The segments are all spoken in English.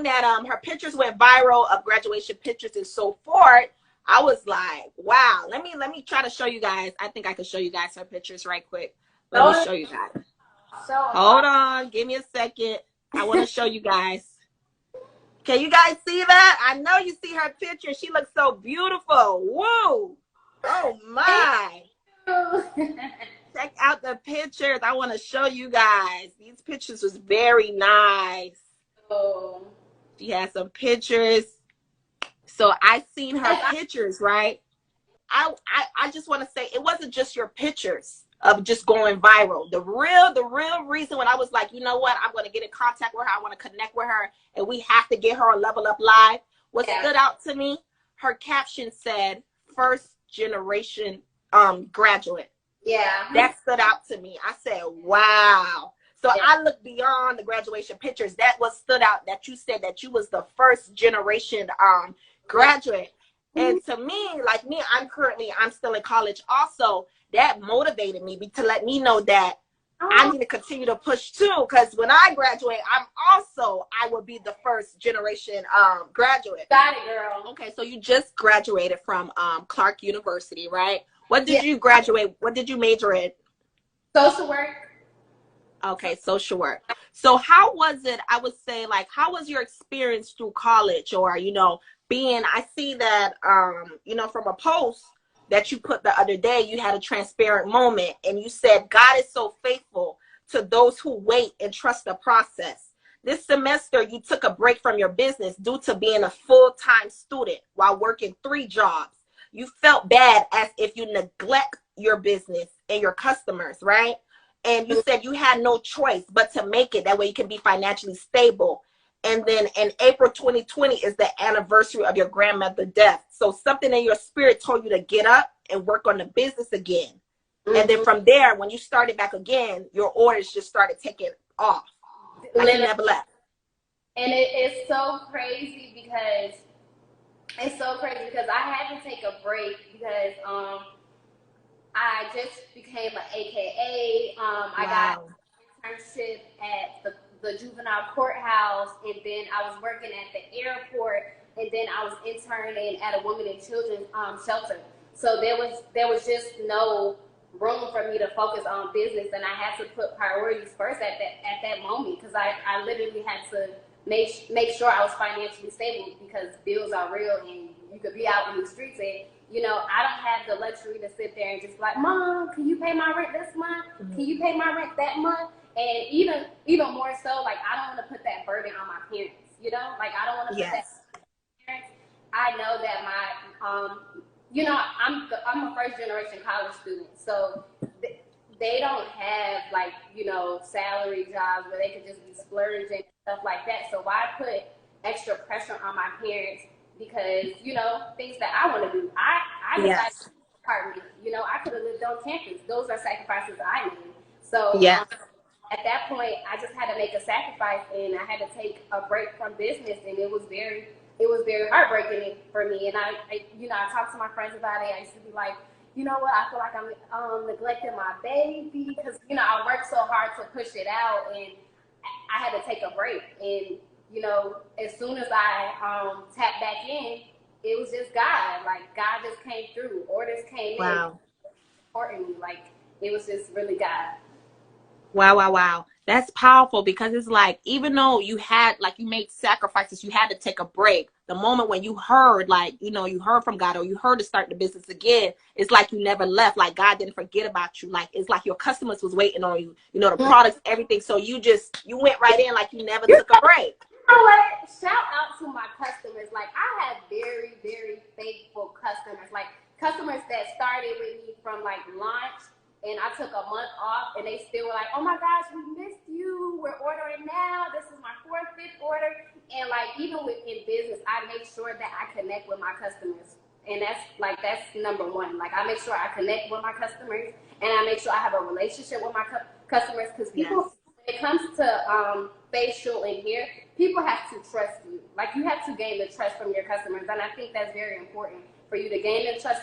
that her pictures went viral of graduation pictures and so forth, I was like, wow, let me try to show you guys. I think I can show you guys her pictures right quick. Let me show you guys. Hold on, give me a second. I want to show you guys. Can you guys see that? I know you see her picture. She looks so beautiful. Whoa. Oh my. Check out the pictures. I want to show you guys. These pictures was very nice. Oh. She has some pictures. So I seen her pictures, right? I just want to say it wasn't just your pictures of just going viral. The real reason when I was like, you know what, I'm going to get in contact with her. I want to connect with her and we have to get her on Level Up Live. What stood out to me, her caption said, first generation graduate. Yeah. That stood out to me. I said, wow. So I looked beyond the graduation pictures. That was stood out that you said that you was the first generation graduate. And to me, like me, I'm still in college also. That motivated me to let me know that I need to continue to push too. Because when I graduate, I will be the first generation graduate. Got it, girl. Okay, so you just graduated from Clark University, right? What did you graduate? What did you major in? Social work. Okay, social work. So how was it, I would say, like, how was your experience through college? Or, you know, I see that, you know, from a post that you put the other day, you had a transparent moment and you said, God is so faithful to those who wait and trust the process. This semester, you took a break from your business due to being a full-time student while working 3 jobs. You felt bad as if you neglect your business and your customers, right? And you said you had no choice but to make it. That way you can be financially stable. And then in April 2020 is the anniversary of your grandmother's death. So something in your spirit told you to get up and work on the business again. And then from there, when you started back again, your orders just started taking off. Like you never left. And it's so crazy because I had to take a break because I just became an AKA. I got an internship at the juvenile courthouse, and then I was working at the airport, and then I was interning at a women and children's shelter. So there was just no room for me to focus on business, and I had to put priorities first at that moment because I literally had to make sure I was financially stable because bills are real and you could be out in the streets and, you know, I don't have the luxury to sit there and just like, Mom, can you pay my rent this month? Can you pay my rent that month? And even more so, like, I don't want to put that burden on my parents, you know? Like, I don't want to put that on my parents. I know that my, you know, I'm a first generation college student, so they don't have, like, you know, salary jobs where they could just be splurging and stuff like that. So why put extra pressure on my parents because, you know, things that I want to do. I decided to apartment. You know, I could have lived on campus. Those are sacrifices I made. So at that point, I just had to make a sacrifice, and I had to take a break from business, and it was very heartbreaking for me. And I you know, I talked to my friends about it. I used to be like, you know what, I feel like I'm neglecting my baby because, you know, I worked so hard to push it out, and I had to take a break. And, you know, as soon as I tapped back in, it was just God. Like, God just came through. Orders came in. Importantly, like, it was just really God. Wow. That's powerful because it's like, even though you had, like, you made sacrifices, you had to take a break. The moment when you heard, like, you know, you heard from God or you heard to start the business again, it's like you never left. Like, God didn't forget about you. Like, it's like your customers was waiting on you, you know, the products, everything. So you went right in like you never took a break. You know what? Shout out to my customers. Like, I have very, very faithful customers. Like, customers that started with me from, like, launch. And I took a month off, and they still were like, oh, my gosh, we missed you. We're ordering now. This is my 4th, 5th order. And, like, even in business, I make sure that I connect with my customers. And that's number one. Like, I make sure I connect with my customers, and I make sure I have a relationship with my customers. Because people, when it comes to facial and hair, people have to trust you. Like, you have to gain the trust from your customers. And I think that's very important for you to gain the trust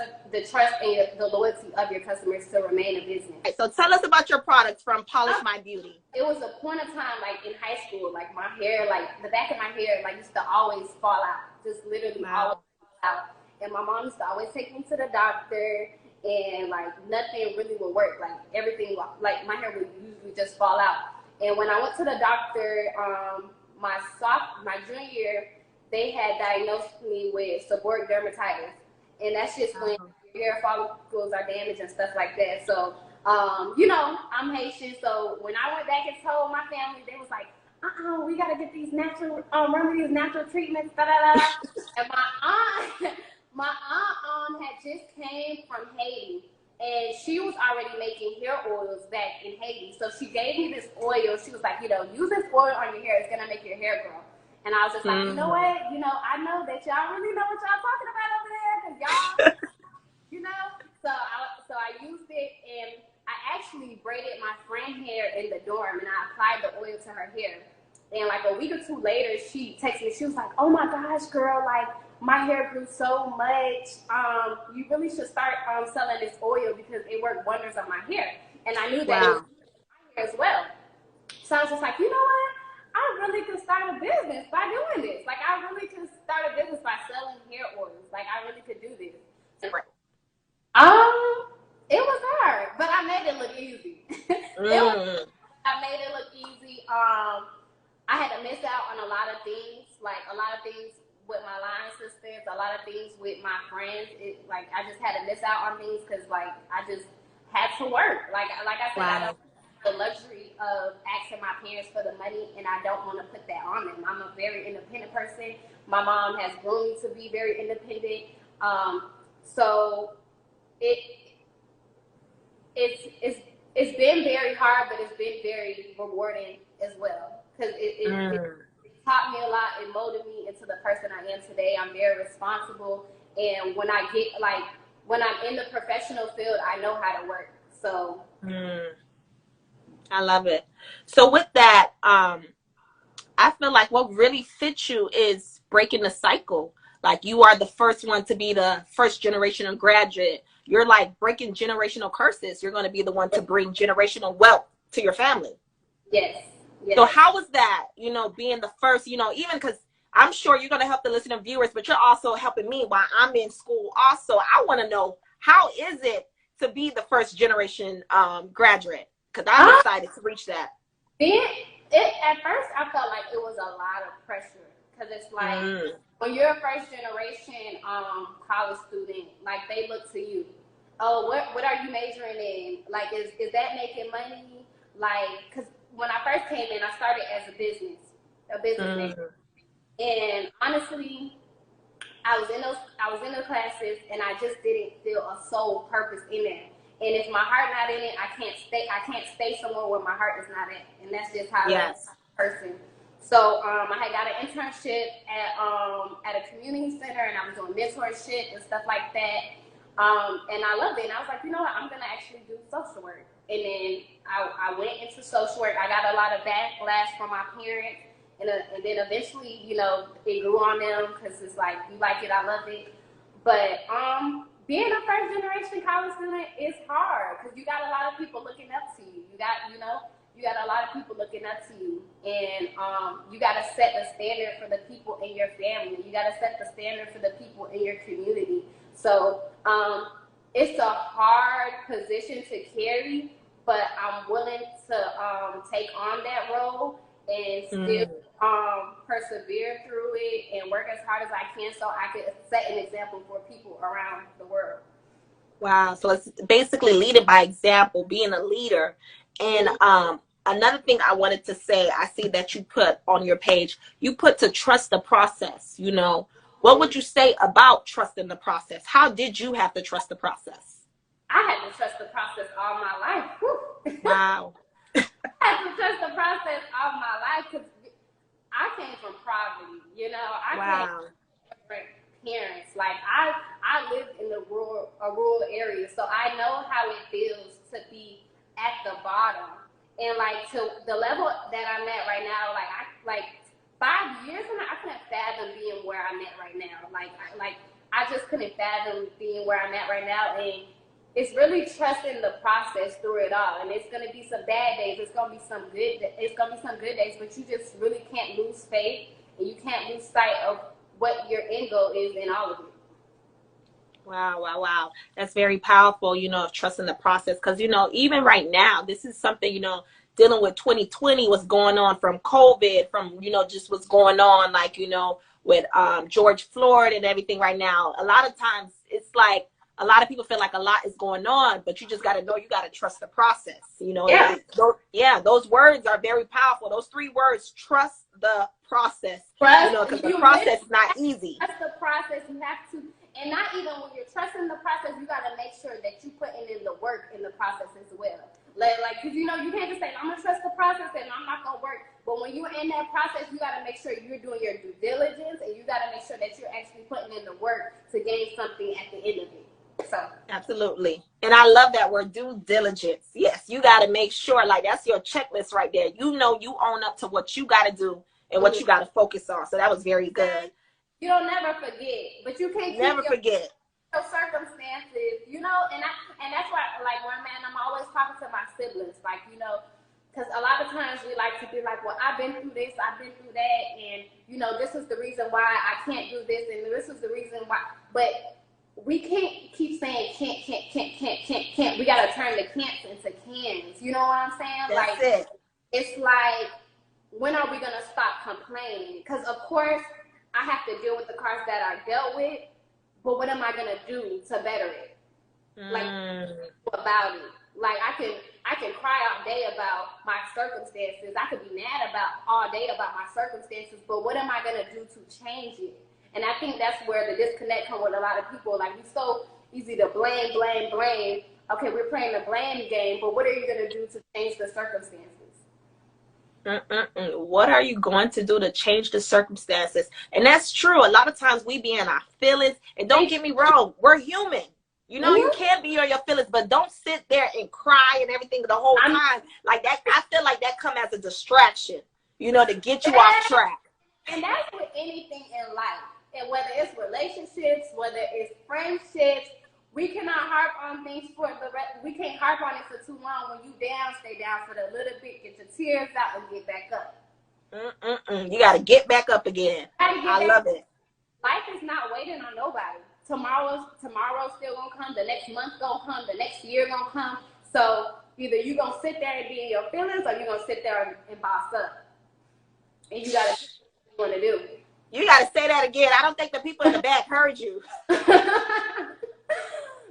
and the loyalty of your customers to remain a business. Right, so tell us about your products from Polish My Beauty. It was a point of time, like in high school, like my hair, like the back of my hair, like used to always fall out, just literally always fall out. And my mom used to always take me to the doctor, and like nothing really would work. Like everything, like my hair would usually just fall out. And when I went to the doctor, my junior year, they had diagnosed me with seborrheic dermatitis, and that's just when your hair follicles are damaged and stuff like that. So, you know, I'm Haitian, so when I went back and told my family, they was like, we gotta get these natural remedies, natural treatments, da da da. And my aunt had just came from Haiti, and she was already making hair oils back in Haiti. So she gave me this oil. She was like, you know, use this oil on your hair. It's gonna make your hair grow. And I was just like, you know what? You know, I know that y'all really know what y'all talking about over there, because y'all, you know. So I used it, and I actually braided my friend hair in the dorm, and I applied the oil to her hair. And like a week or two later, she texted me. She was like, oh my gosh, girl, like my hair grew so much. You really should start selling this oil because it worked wonders on my hair. And I knew that it was my hair as well. So I was just like, you know what? I really could start a business by doing this. Like, I really could start a business by selling hair oils. Like, I really could do this. It was hard, but I made it look easy. I made it look easy. I had to miss out on a lot of things, like a lot of things with my line sisters, a lot of things with my friends. Like, I just had to miss out on things because, like, I just had to work. Like I said, I don't the luxury of asking my parents for the money, and I don't want to put that on them. I'm a very independent person. My mom has grown me to be very independent. So it's been very hard, but it's been very rewarding as well, because it taught me a lot. It molded me into the person I am today. I'm very responsible, and when I'm in the professional field, I know how to work. So. I love it. So with that, I feel like what really fits you is breaking the cycle. Like, you are the first one to be the first generation of graduate. You're like breaking generational curses. You're going to be the one to bring generational wealth to your family. Yes. So how was that, you know, being the first, you know, even because I'm sure you're going to help the listening viewers, but you're also helping me while I'm in school also. I want to know, how is it to be the first generation graduate? Because I'm excited to reach that. At first, I felt like it was a lot of pressure, because it's like when you're a first generation college student, like they look to you. Oh, what are you majoring in? Like, is that making money? Like, because when I first came in, I started as a business major, and honestly, I was in those classes, and I just didn't feel a soul purpose in it. And if my heart not in it, I can't stay somewhere where my heart is not at. And that's just how I am as a person. So I had got an internship at a community center, and I was doing mentorship and stuff like that. And I loved it. And I was like, you know what, I'm gonna actually do social work. And then I went into social work. I got a lot of backlash from my parents. And then eventually, you know, it grew on them, because it's like, you like it, I love it. But being a first generation college student is hard, because you got a lot of people looking up to you. You got a lot of people looking up to you, and you got to set the standard for the people in your family. You got to set the standard for the people in your community. So it's a hard position to carry, but I'm willing to take on that role and still persevere through it and work as hard as I can, so I could set an example for people around the world. Wow. So it's basically leading by example, being a leader. And another thing I wanted to say, I see that you put on your page, you put to trust the process. You know, what would you say about trusting the process? How did you have to trust the process? I had to trust the process all my life. Whew. Wow. I had to trust the process all my life, because I came from poverty, you know. I came from different parents. Like, I lived in a rural area, so I know how it feels to be at the bottom. And like, to the level that I'm at right now, like 5 years from now, I couldn't fathom being where I'm at right now. I just couldn't fathom being where I'm at right now. And it's really trusting the process through it all. And it's going to be some bad days. It's going to be some good days, but you just really can't lose faith, and you can't lose sight of what your end goal is in all of it. Wow. That's very powerful, of trusting the process. Because, even right now, this is something, dealing with 2020, what's going on from COVID, from, just what's going on, like, with George Floyd and everything right now. A lot of times it's like a lot of people feel like a lot is going on, but you just got to know, you got to trust the process. Those words are very powerful. Those 3 words, trust the process. Because the process is not easy. Trust the process. You have to. And not even when you're trusting the process, you got to make sure that you putting in the work in the process as well. Like, because, you can't just say, I'm going to trust the process and I'm not going to work. But when you're in that process, you got to make sure you're doing your due diligence, and you got to make sure that you're actually putting in the work to gain something at the end of it. So. Absolutely. And I love that word, due diligence. Yes, you got to make sure, like, that's your checklist right there. You own up to what you got to do and what you got to focus on. So that was very good. You don't never forget, but you can't never forget your circumstances, and that's why, like, I'm always talking to my siblings, like, because a lot of times we like to be like, well, I've been through this, I've been through that, and this is the reason why I can't do this, and this is the reason why. But we can't keep saying can't. We gotta turn the can'ts into cans. You know what I'm saying? That's it. It's like, when are we gonna stop complaining? Because of course, I have to deal with the cards that I dealt with, but what am I gonna do to better it? Like, about it. Like, I can cry all day about my circumstances. I could be mad all day about my circumstances, but what am I gonna do to change it? And I think that's where the disconnect comes with a lot of people. Like, it's so easy to blame. Okay, we're playing the blame game, but what are you gonna do to change the circumstances? What are you going to do to change the circumstances? And that's true. A lot of times we be in our feelings, and don't get me wrong, we're human. You can't be on your feelings, but don't sit there and cry and everything the whole time. Like that, I feel like that come as a distraction, to get you off track. And that's with anything in life. And whether it's relationships, whether it's friendships, we cannot harp on things we can't harp on it for too long. When you down, stay down for a little bit, get your tears out, and get back up. You got to get back up again. I love it. Life is not waiting on nobody. Tomorrow's still gonna come. The next month gonna come. The next year gonna come. So either you gonna sit there and be in your feelings, or you gonna sit there and boss up. And you gotta do what you wanna do. You gotta say that again. I don't think the people in the back heard you.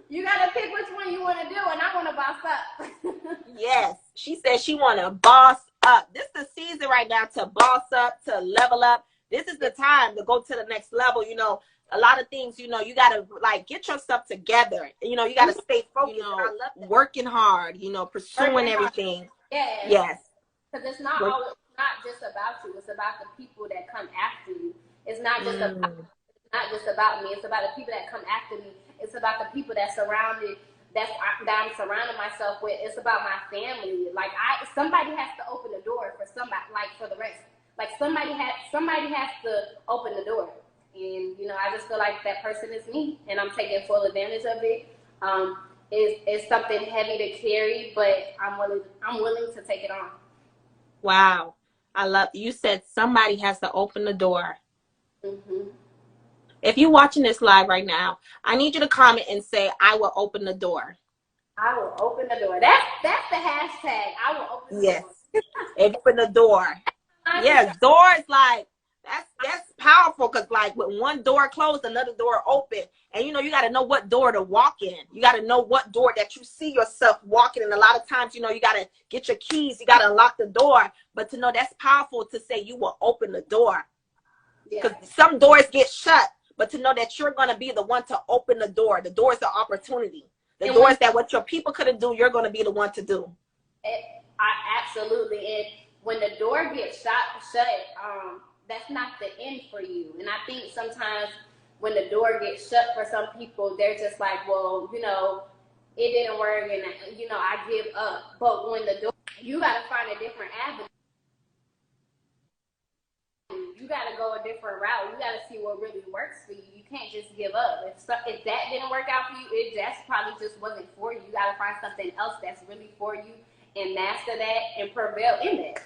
You gotta pick which one you want to do, and I want to boss up. Yes, she said she want to boss up. This is the season right now to boss up, to level up. This is the time to go to the next level. A lot of things, you gotta like get yourself together. You gotta stay focused. Working hard. Pursuing everything. Yes. Because it's not just about you. It's about the people that come after you. It's not just about me. It's about the people that come after me. It's about the people that I'm surrounding myself with. It's about my family. Like, somebody has to open the door for somebody, like, for the rest. Like, somebody has to open the door. And, I just feel like that person is me, and I'm taking full advantage of it. It's something heavy to carry, but I'm willing to take it on. Wow. You said somebody has to open the door. If you're watching this live right now, I need you to comment and say, I will open the door. I will open the door. That's the hashtag. I will open the door. Yes. Open the door. Yes, doors, like, that's powerful, because, like, when one door closed, another door open. And, you got to know what door to walk in. You got to know what door that you see yourself walking. And a lot of times, you got to get your keys. You got to unlock the door. But to know that's powerful to say you will open the door. Because some doors get shut. But to know that you're going to be the one to open the door. The door is the opportunity. The doors that what your people couldn't do, you're going to be the one to do. Absolutely. And when the door gets shut, that's not the end for you. And I think sometimes when the door gets shut for some people, they're just like, well, it didn't work, and, I give up. But when the door, you got to find a different avenue. You got to go a different route. You got to see what really works for you. You can't just give up. If that didn't work out for you, that's probably just wasn't for you. You got to find something else that's really for you and master that and prevail in that.